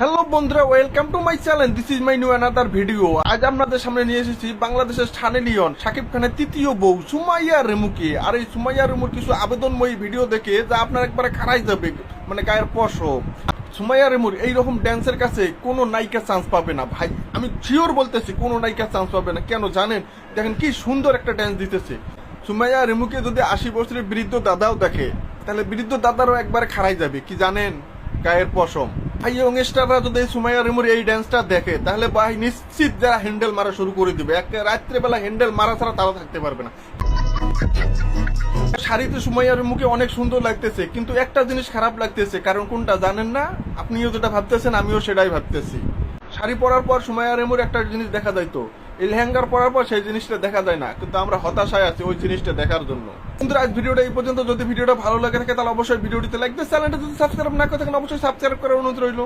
Hello বন্ধুরা, welcome to my channel. This is my new another video. আজ আপনাদের সামনে নিয়ে এসেছি বাংলাদেশের স্থানে লিওন শাকিব খানের তৃতীয় বউ সুমাইয়া রেমুকে। আর এই সুমাইয়া রেমুর কিছু আবেদনময়ী ভিডিও দেখে যা আপনার একবারে খারাই যাবে, মানে গায়ের পশম। সুমাইয়া রেমুর এইরকম ড্যান্সের কাছে কোনো নায়িকা চান্স পাবে না ভাই, আমি শিওর বলতেছি কোনো নায়িকা চান্স পাবে না। কেন জানেন? দেখেন কি সুন্দর একটা ড্যান্স দিতেছে। সুমাইয়া রেমুকে যদি 80 বছরের বৃদ্ধ দাদাও দেখে, তাহলে বৃদ্ধ দাদারও একবারে খারাই যাবে, কি জানেন? গায়ের পশম। ভাই ইয়ংস্টাররা যদি সুমাইয়া রেমুর এই ড্যান্সটা দেখে, তাহলে ভাই নিশ্চিত যারা হ্যান্ডেল মারা শুরু করে দিবে। একটা রাত্রেবেলা হ্যান্ডেল মারা ছাড়া তারা থাকতে পারবে না। শাড়িতে সুমাইয়া রেমুকে অনেক সুন্দর লাগতেছে, কিন্তু একটা জিনিস খারাপ লাগতেছে। কারণ কোনটা জানেন না? আপনিও যেটা ভাবতেছেন আমিও সেটাই ভাবতেছি। শাড়ি পরার পর সুমাইয়া রেমুর একটা জিনিস দেখা যাইতো, এই লেহেঙ্গার পরার পর সেই জিনিসটা দেখা যায় না, কিন্তু আমরা হতাশায় আছি ওই জিনিসটা দেখার জন্য। কিন্তু আজ ভিডিওটা এই পর্যন্ত। যদি ভিডিওটা ভালো লাগে থাকে তাহলে অবশ্যই ভিডিওটিতে লাইক দিয়ে চ্যানেলটা যদি সাবস্ক্রাইব না করে থাকেন অবশ্যই সাবস্ক্রাইব করার অনুরোধ রইল।